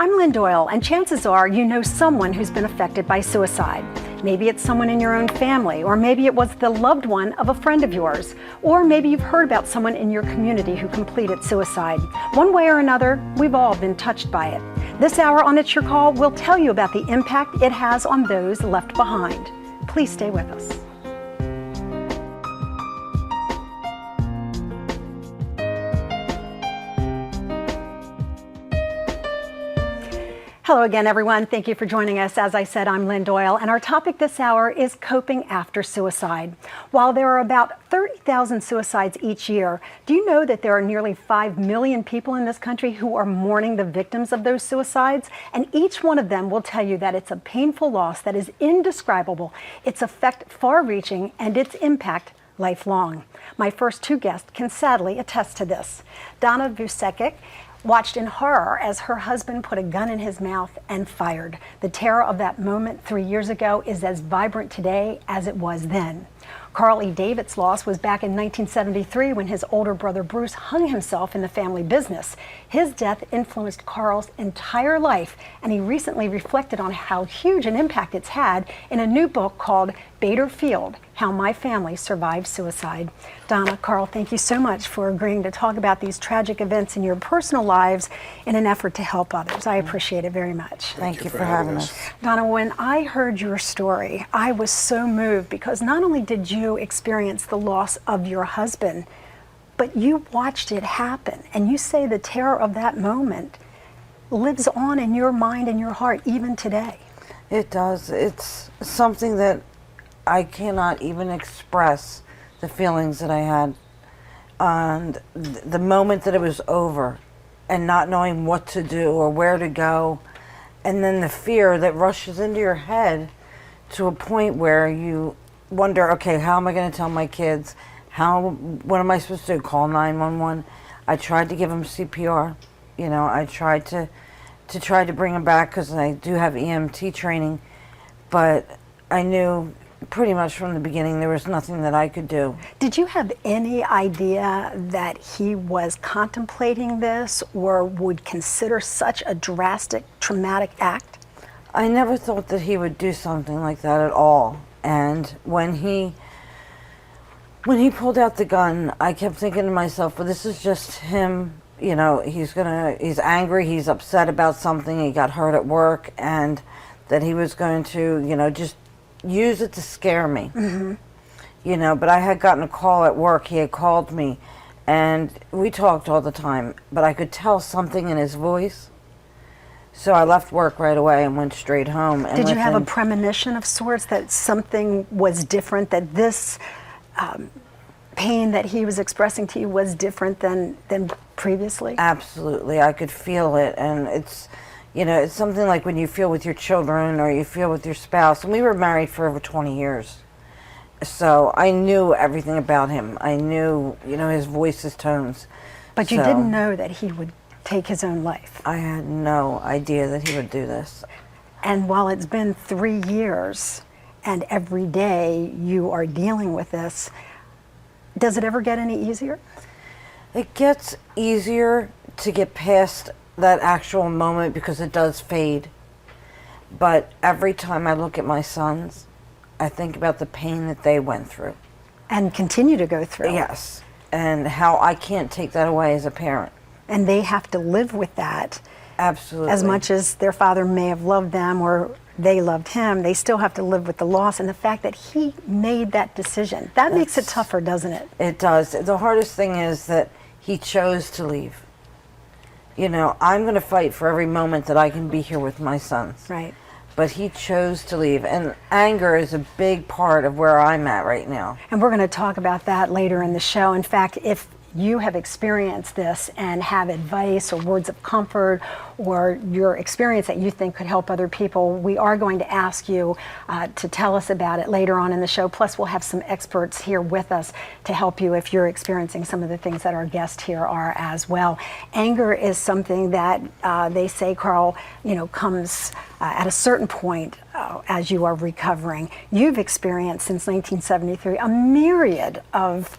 I'm Lynn Doyle, and chances are you know someone who's been affected by suicide. Maybe it's someone in your own family, or maybe it was the loved one of a friend of yours, or maybe you've heard about someone in your community who completed suicide. One way or another, we've all been touched by it. This hour on It's Your Call, we'll tell you about the impact it has on those left behind. Please stay with us. Hello again, everyone. Thank you for joining us. As I said, I'm Lynn Doyle, and our topic this hour is coping after suicide. While there are about 30,000 suicides each year, do you know that there are nearly 5 million people in this country who are mourning the victims of those suicides? And each one of them will tell you that it's a painful loss that is indescribable, its effect far-reaching, and its impact lifelong. My first two guests can sadly attest to this. Donna Vucekic watched in horror as her husband put a gun in his mouth and fired. The terror of that moment 3 years ago is as vibrant today as it was then. Carl E. David's loss was back in 1973 when his older brother Bruce hung himself in the family business. His death influenced Carl's entire life, and he recently reflected on how huge an impact it's had in a new book called Bader Field: How My Family Survived Suicide. Donna, Carl, thank you so much for agreeing to talk about these tragic events in your personal lives in an effort to help others. I appreciate it very much. Thank you for having us. Donna, when I heard your story, I was so moved because not only did you experience the loss of your husband, but you watched it happen. And you say the terror of that moment lives on in your mind and your heart even today. It does. It's something that I cannot even express the feelings that I had. And the moment that it was over and not knowing what to do or where to go, and then the fear that rushes into your head to a point where you wonder, okay, how am I going to tell my kids? What am I supposed to do? Call 911? I tried to give him CPR. You know, I tried to bring him back because I do have EMT training, but I knew pretty much from the beginning there was nothing that I could do. Did you have any idea that he was contemplating this or would consider such a drastic, traumatic act? I never thought that he would do something like that at all. And when he pulled out the gun, I kept thinking to myself, well, this is just him. You know, he's angry, he's upset about something, he got hurt at work, and that he was going to, you know, just use it to scare me. Mm-hmm. You know, but I had gotten a call at work. He had called me, and we talked all the time, but I could tell something in his voice. So I left work right away and went straight home. And did you have a premonition of sorts that something was different, that this pain that he was expressing to you was different than previously? Absolutely. I could feel it. And it's, you know, it's something like when you feel with your children or you feel with your spouse. And we were married for over 20 years. So I knew everything about him. I knew, you know, his voice, his tones. But you didn't know that he would take his own life. I had no idea that he would do this. And while it's been 3 years and every day you are dealing with this, does it ever get any easier? It gets easier to get past that actual moment because it does fade. But every time I look at my sons, I think about the pain that they went through. And continue to go through. Yes. And how I can't take that away as a parent. And they have to live with that. Absolutely. As much as their father may have loved them or they loved him, they still have to live with the loss and the fact that he made that decision. That makes it tougher, doesn't it? It does. The hardest thing is that he chose to leave. You know, I'm going to fight for every moment that I can be here with my sons. Right. But he chose to leave. And anger is a big part of where I'm at right now. And we're going to talk about that later in the show. In fact, if you have experienced this and have advice or words of comfort or your experience that you think could help other people, we are going to ask you to tell us about it later on in the show. Plus, we'll have some experts here with us to help you if you're experiencing some of the things that our guests here are as well. Anger is something that they say, Carl, you know, comes at a certain point as you are recovering. You've experienced since 1973 a myriad of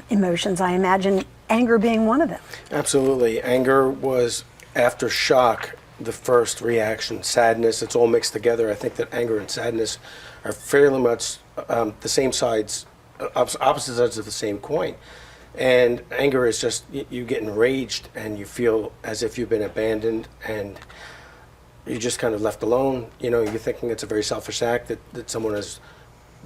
emotions, I imagine anger being one of them. Absolutely. Anger was after shock the first reaction, sadness. It's all mixed together. I think that anger and sadness are fairly much the same sides, opposite sides of the same coin. And anger is just you get enraged and you feel as if you've been abandoned and you're just kind of left alone. You know, you're thinking it's a very selfish act that someone has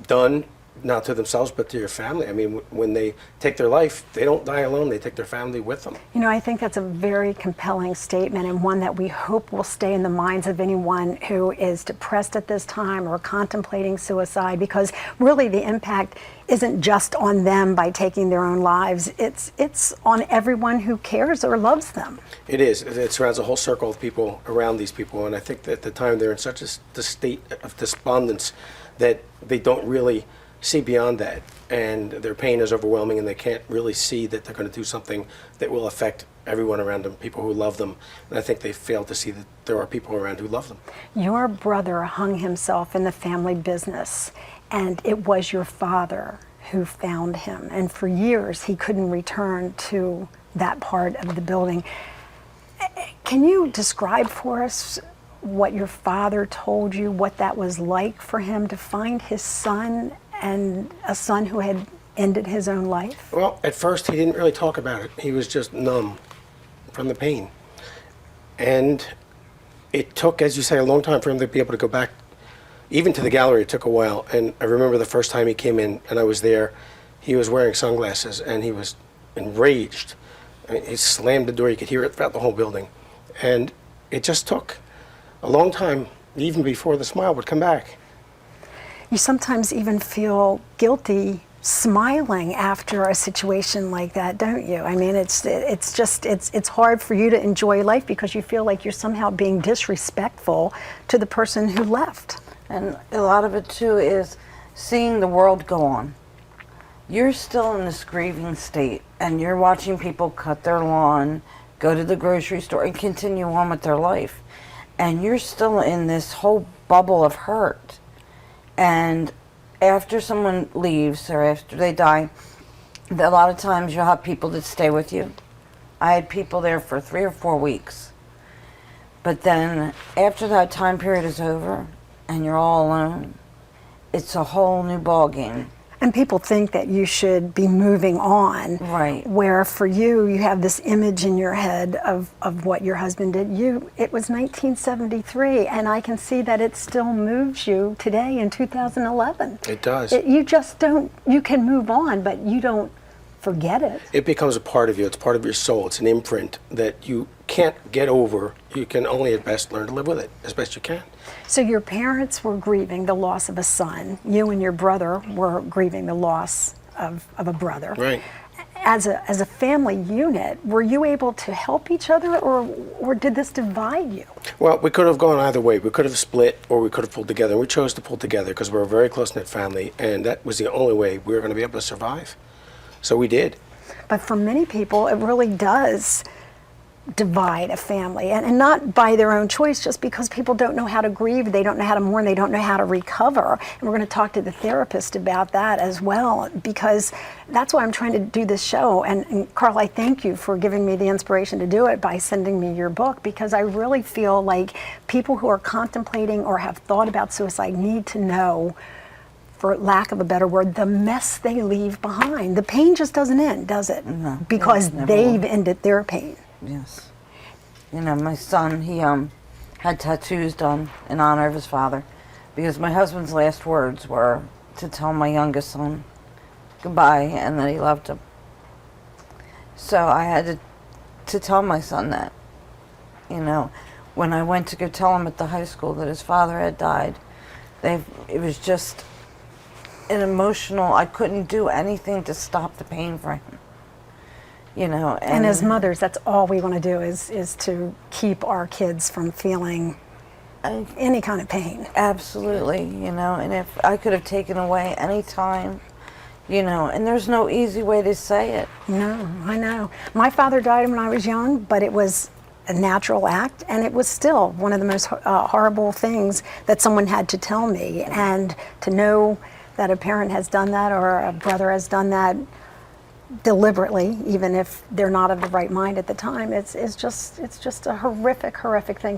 done, not to themselves, but to your family. I mean, when they take their life, they don't die alone, they take their family with them. You know, I think that's a very compelling statement, and one that we hope will stay in the minds of anyone who is depressed at this time or contemplating suicide, because really the impact isn't just on them by taking their own lives, it's on everyone who cares or loves them. It is. It surrounds a whole circle of people around these people, and I think that at the time they're in such a state of despondence that they don't really see beyond that, and their pain is overwhelming, and they can't really see that they're going to do something that will affect everyone around them, people who love them. And I think they fail to see that there are people around who love them. Your brother hung himself in the family business, and it was your father who found him. And for years, he couldn't return to that part of the building. Can you describe for us what your father told you, what that was like for him to find his son, and a son who had ended his own life? Well, at first he didn't really talk about it. He was just numb from the pain. And it took, as you say, a long time for him to be able to go back, even to the gallery. It took a while. And I remember the first time he came in and I was there, he was wearing sunglasses and he was enraged. I mean, he slammed the door, you could hear it throughout the whole building. And it just took a long time, even before the smile would come back. You sometimes even feel guilty smiling after a situation like that, don't you? I mean, it's hard for you to enjoy life because you feel like you're somehow being disrespectful to the person who left. And a lot of it too is seeing the world go on. You're still in this grieving state and you're watching people cut their lawn, go to the grocery store and continue on with their life. And you're still in this whole bubble of hurt. And after someone leaves or after they die, a lot of times you'll have people that stay with you. I had people there for 3 or 4 weeks. But then after that time period is over and you're all alone, it's a whole new ball game. And people think that you should be moving on. Right. Where for you, you have this image in your head of what your husband did. It was 1973, and I can see that it still moves you today in 2011. It does. You just don't, you can move on, but you don't forget it. It becomes a part of you. It's part of your soul. It's an imprint that you can't get over. You can only at best learn to live with it as best you can. So your parents were grieving the loss of a son. You and your brother were grieving the loss of a brother. Right. As a family unit, were you able to help each other, or did this divide you? Well, we could have gone either way. We could have split or we could have pulled together. We chose to pull together because we're a very close-knit family, and that was the only way we were going to be able to survive. So we did. But for many people, it really does divide a family, and not by their own choice, just because people don't know how to grieve, they don't know how to mourn, they don't know how to recover. And we're going to talk to the therapist about that as well, because that's why I'm trying to do this show. And Carl, I thank you for giving me the inspiration to do it by sending me your book, because I really feel like people who are contemplating or have thought about suicide need to know, for lack of a better word, the mess they leave behind. The pain just doesn't end, does it? No, because it never they've will. ended their pain. Yes. You know, my son, he had tattoos done in honor of his father because my husband's last words were to tell my youngest son goodbye and that he loved him. So I had to tell my son that. You know, when I went to go tell him at the high school that his father had died, it was just an emotional, I couldn't do anything to stop the pain for him. You know, and as mothers, that's all we want to do is to keep our kids from feeling any kind of pain. Absolutely, you know, and if I could have taken away any time, you know, and there's no easy way to say it. No, I know. My father died when I was young, but it was a natural act, and it was still one of the most horrible things that someone had to tell me. And to know that a parent has done that or a brother has done that deliberately, even if they're not of the right mind at the time, it's just a horrific thing.